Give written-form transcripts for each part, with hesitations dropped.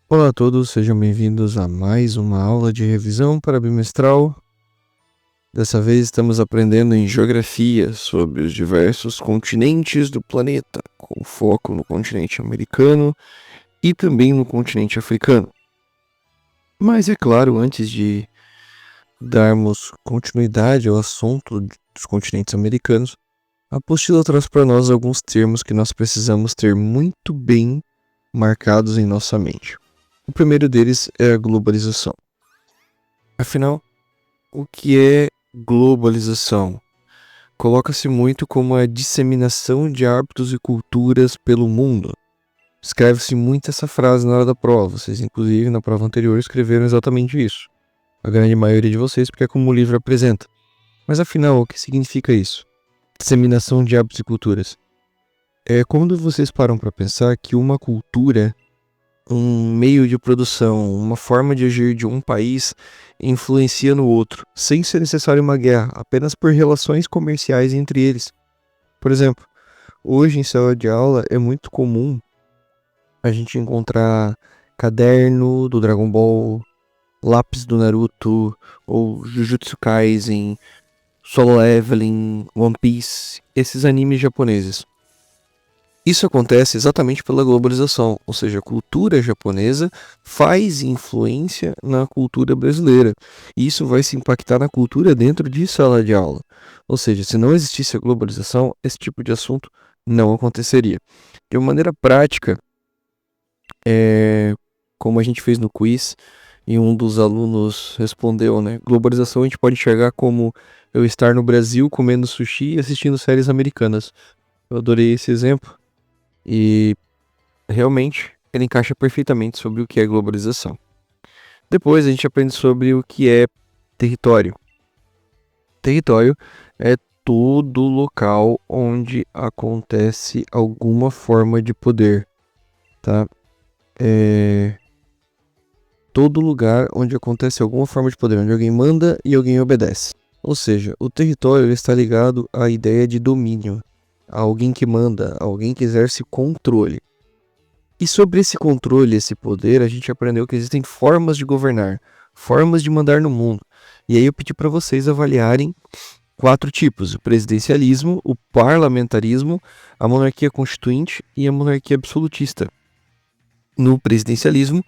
Olá a todos, sejam bem-vindos a mais uma aula de revisão para bimestral. Dessa vez estamos aprendendo em geografia sobre os diversos continentes do planeta, com foco no continente americano e também no continente africano. Mas é claro, antes de darmos continuidade ao assunto dos continentes americanos, a apostila traz para nós alguns termos que nós precisamos ter muito bem marcados em nossa mente. O primeiro deles é a globalização. Afinal, o que é globalização? Coloca-se muito como a disseminação de hábitos e culturas pelo mundo. Escreve-se muito essa frase na hora da prova. Vocês, inclusive, na prova anterior escreveram exatamente isso. A grande maioria de vocês, porque é como o livro apresenta. Mas afinal, o que significa isso? Disseminação de hábitos e culturas. É quando vocês param para pensar que uma cultura, um meio de produção, uma forma de agir de um país influencia no outro, sem ser necessário uma guerra, apenas por relações comerciais entre eles. Por exemplo, hoje em sala de aula é muito comum a gente encontrar caderno do Dragon Ball, lápis do Naruto, ou Jujutsu Kaisen, Solo Leveling, One Piece, esses animes japoneses. Isso acontece exatamente pela globalização, ou seja, a cultura japonesa faz influência na cultura brasileira. E isso vai se impactar na cultura dentro de sala de aula. Ou seja, se não existisse a globalização, esse tipo de assunto não aconteceria. De uma maneira prática, como a gente fez no quiz, e um dos alunos respondeu, né? Globalização a gente pode enxergar como eu estar no Brasil comendo sushi e assistindo séries americanas. Eu adorei esse exemplo. E realmente ele encaixa perfeitamente sobre o que é globalização. Depois a gente aprende sobre o que é território. Território é todo local onde acontece alguma forma de poder, tá? Todo lugar onde acontece alguma forma de poder, onde alguém manda e alguém obedece. Ou seja, o território está ligado à ideia de domínio, a alguém que manda, a alguém que exerce controle. E sobre esse controle, esse poder, a gente aprendeu que existem formas de governar, formas de mandar no mundo. E aí eu pedi para vocês avaliarem 4 tipos: o presidencialismo, o parlamentarismo, a monarquia constituinte e a monarquia absolutista. No presidencialismo,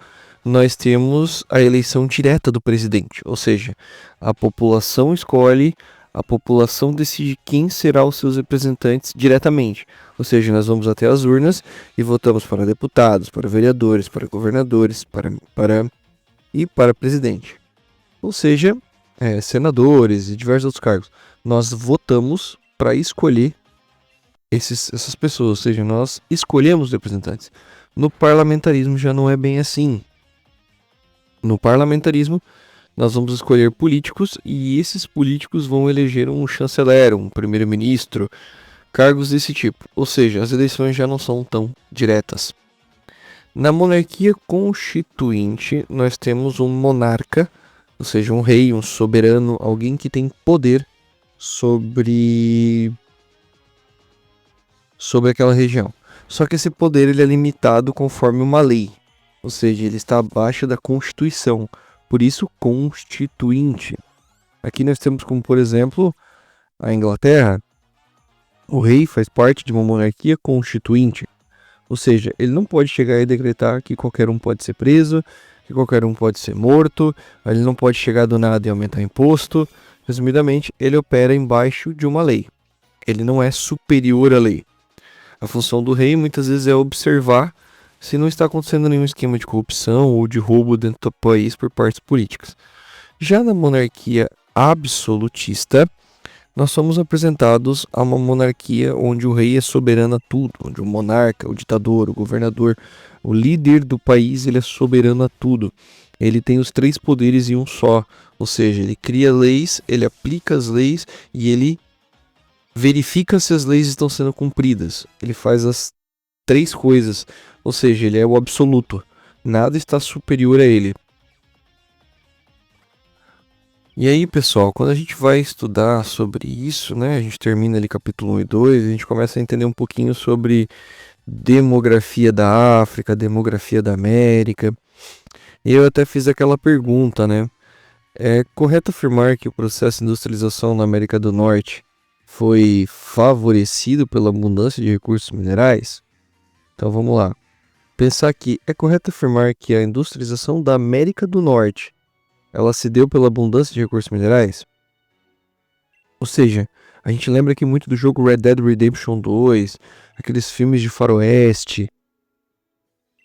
nós temos a eleição direta do presidente, ou seja, a população escolhe, a população decide quem será os seus representantes diretamente. Ou seja, nós vamos até as urnas e votamos para deputados, para vereadores, para governadores, para presidente. Ou seja, senadores e diversos outros cargos. Nós votamos para escolher essas pessoas, ou seja, nós escolhemos representantes. No parlamentarismo já não é bem assim. No parlamentarismo, nós vamos escolher políticos e esses políticos vão eleger um chanceler, um primeiro-ministro, cargos desse tipo. Ou seja, as eleições já não são tão diretas. Na monarquia constituinte, nós temos um monarca, ou seja, um rei, um soberano, alguém que tem poder sobre aquela região. Só que esse poder ele é limitado conforme uma lei, ou seja, ele está abaixo da Constituição, por isso constituinte. Aqui nós temos como, por exemplo, a Inglaterra. O rei faz parte de uma monarquia constituinte, ou seja, ele não pode chegar e decretar que qualquer um pode ser preso, que qualquer um pode ser morto, ele não pode chegar do nada e aumentar imposto. Resumidamente, ele opera embaixo de uma lei. Ele não é superior à lei. A função do rei muitas vezes é observar se não está acontecendo nenhum esquema de corrupção ou de roubo dentro do país por partes políticas. Já na monarquia absolutista, nós somos apresentados a uma monarquia onde o rei é soberano a tudo, onde o monarca, o ditador, o governador, o líder do país, ele é soberano a tudo. Ele tem os 3 poderes em um só, ou seja, ele cria leis, ele aplica as leis e ele verifica se as leis estão sendo cumpridas. Ele faz as 3 coisas, ou seja, ele é o absoluto. Nada está superior a ele. E aí, pessoal, quando a gente vai estudar sobre isso, né, a gente termina ali capítulo 1 e 2, a gente começa a entender um pouquinho sobre demografia da África, demografia da América. E eu até fiz aquela pergunta, né? É correto afirmar que o processo de industrialização na América do Norte foi favorecido pela abundância de recursos minerais? Então vamos lá. Pensar que é correto afirmar que a industrialização da América do Norte ela se deu pela abundância de recursos minerais? Ou seja, a gente lembra aqui muito do jogo Red Dead Redemption 2, aqueles filmes de faroeste,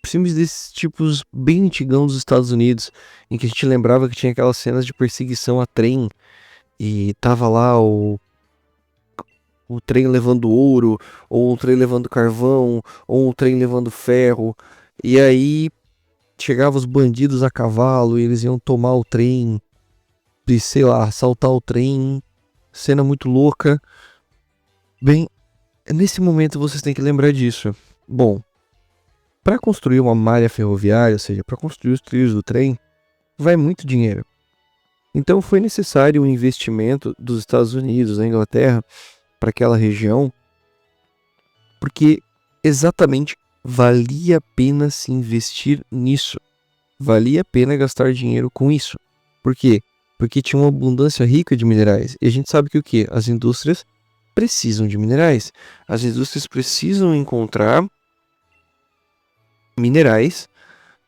filmes desses tipos bem antigão dos Estados Unidos, em que a gente lembrava que tinha aquelas cenas de perseguição a trem e tava lá o trem levando ouro, ou o trem levando carvão, ou o trem levando ferro, e aí chegavam os bandidos a cavalo e eles iam tomar o trem e, sei lá, assaltar o trem, cena muito louca. Bem, nesse momento vocês têm que lembrar disso. Bom, para construir uma malha ferroviária, ou seja, para construir os trilhos do trem, vai muito dinheiro. Então foi necessário um investimento dos Estados Unidos, da Inglaterra, para aquela região, porque exatamente valia a pena se investir nisso. Valia a pena gastar dinheiro com isso. Por quê? Porque tinha uma abundância rica de minerais. E a gente sabe que o quê? As indústrias precisam de minerais. As indústrias precisam encontrar minerais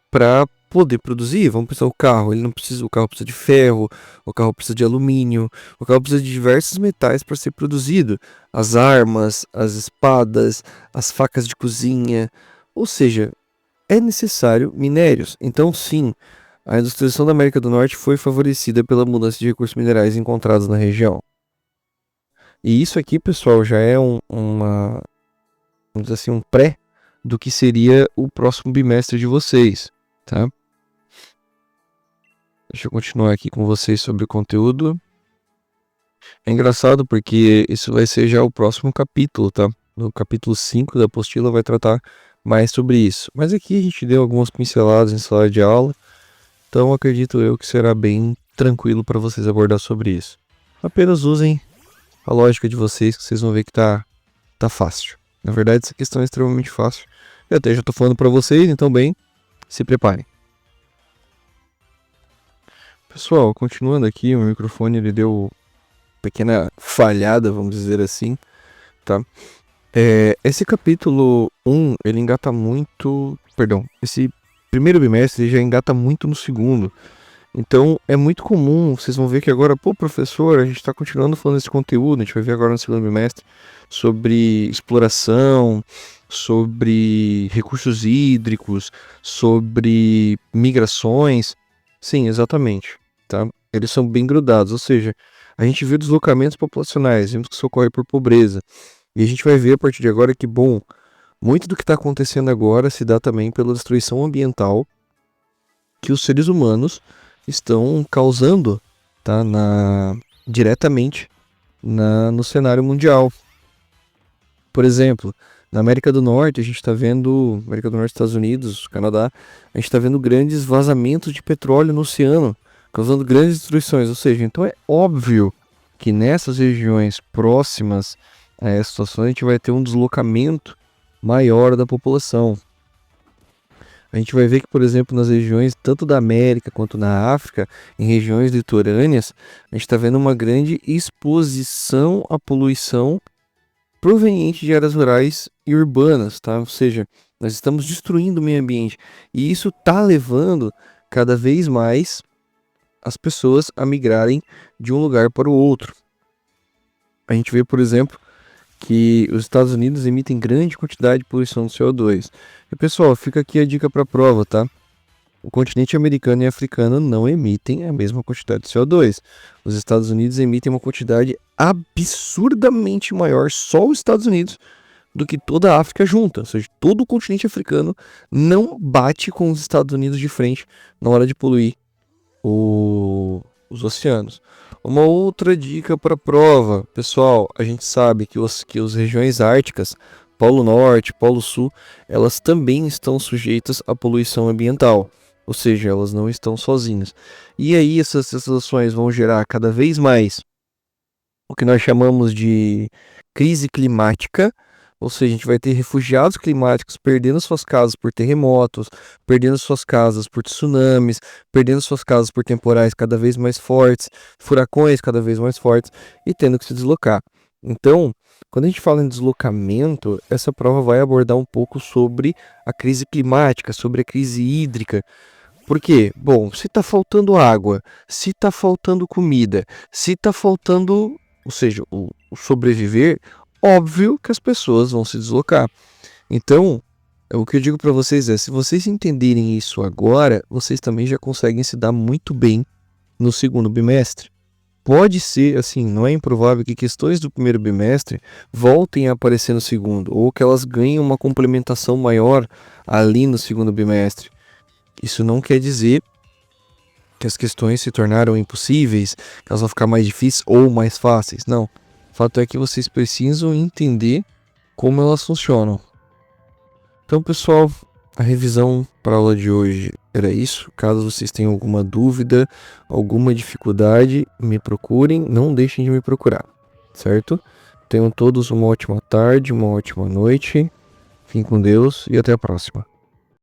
para poder produzir. Vamos pensar o carro, o carro precisa de ferro, o carro precisa de alumínio, o carro precisa de diversos metais para ser produzido. As armas, as espadas, as facas de cozinha, ou seja, é necessário minérios. Então, sim, a industrialização da América do Norte foi favorecida pela mudança de recursos minerais encontrados na região. E isso aqui, pessoal, já é vamos dizer assim, um pré do que seria o próximo bimestre de vocês, tá? Deixa eu continuar aqui com vocês sobre o conteúdo. É engraçado porque isso vai ser já o próximo capítulo, tá? No capítulo 5 da apostila vai tratar mais sobre isso. Mas aqui a gente deu algumas pinceladas em sala de aula, então acredito eu que será bem tranquilo para vocês abordar sobre isso. Apenas usem a lógica de vocês que vocês vão ver que tá fácil. Na verdade, essa questão é extremamente fácil. Eu até já tô falando para vocês, então bem, se preparem. Pessoal, continuando aqui, o microfone ele deu uma pequena falhada, vamos dizer assim, tá? Esse capítulo 1, ele engata muito... Perdão, esse primeiro bimestre ele já engata muito no segundo. Então, é muito comum, vocês vão ver que agora, pô, professor, a gente está continuando falando desse conteúdo, a gente vai ver agora no segundo bimestre sobre exploração, sobre recursos hídricos, sobre migrações. Sim, exatamente, tá? Eles são bem grudados, ou seja, a gente vê deslocamentos populacionais, vemos que isso ocorre por pobreza. E a gente vai ver a partir de agora que, bom, muito do que está acontecendo agora se dá também pela destruição ambiental que os seres humanos estão causando, tá, diretamente no cenário mundial. Por exemplo, na América do Norte, a gente está vendo, América do Norte, Estados Unidos, Canadá, a gente está vendo grandes vazamentos de petróleo no oceano, causando grandes destruições. Ou seja, então é óbvio que nessas regiões próximas a essa situação a gente vai ter um deslocamento maior da população. A gente vai ver que, por exemplo, nas regiões tanto da América quanto na África, em regiões litorâneas, a gente está vendo uma grande exposição à poluição proveniente de áreas rurais e urbanas, tá? Ou seja, nós estamos destruindo o meio ambiente e isso está levando cada vez mais as pessoas a migrarem de um lugar para o outro. A gente vê, por exemplo, que os Estados Unidos emitem grande quantidade de poluição de CO2. E pessoal, fica aqui a dica para a prova, tá? O continente americano e africano não emitem a mesma quantidade de CO2. Os Estados Unidos emitem uma quantidade absurdamente maior, só os Estados Unidos, do que toda a África junta. Ou seja, todo o continente africano não bate com os Estados Unidos de frente na hora de poluir os oceanos. Uma outra dica para a prova, pessoal, a gente sabe que as regiões árticas, Polo Norte, Polo Sul, elas também estão sujeitas à poluição ambiental, ou seja, elas não estão sozinhas. E aí essas ações vão gerar cada vez mais o que nós chamamos de crise climática, Ou seja, a gente vai ter refugiados climáticos perdendo suas casas por terremotos, perdendo suas casas por tsunamis, perdendo suas casas por temporais cada vez mais fortes, furacões cada vez mais fortes e tendo que se deslocar. Então, quando a gente fala em deslocamento, essa prova vai abordar um pouco sobre a crise climática, sobre a crise hídrica. Por quê? Bom, se está faltando água, se está faltando comida, se está faltando, ou seja, o sobreviver, óbvio que as pessoas vão se deslocar. Então, o que eu digo para vocês é, se vocês entenderem isso agora, vocês também já conseguem se dar muito bem no segundo bimestre. Pode ser, assim, não é improvável que questões do primeiro bimestre voltem a aparecer no segundo, ou que elas ganhem uma complementação maior ali no segundo bimestre. Isso não quer dizer que as questões se tornaram impossíveis, que elas vão ficar mais difíceis ou mais fáceis. Não. O fato é que vocês precisam entender como elas funcionam. Então, pessoal, a revisão para a aula de hoje era isso. Caso vocês tenham alguma dúvida, alguma dificuldade, me procurem. Não deixem de me procurar, certo? Tenham todos uma ótima tarde, uma ótima noite. Fiquem com Deus e até a próxima.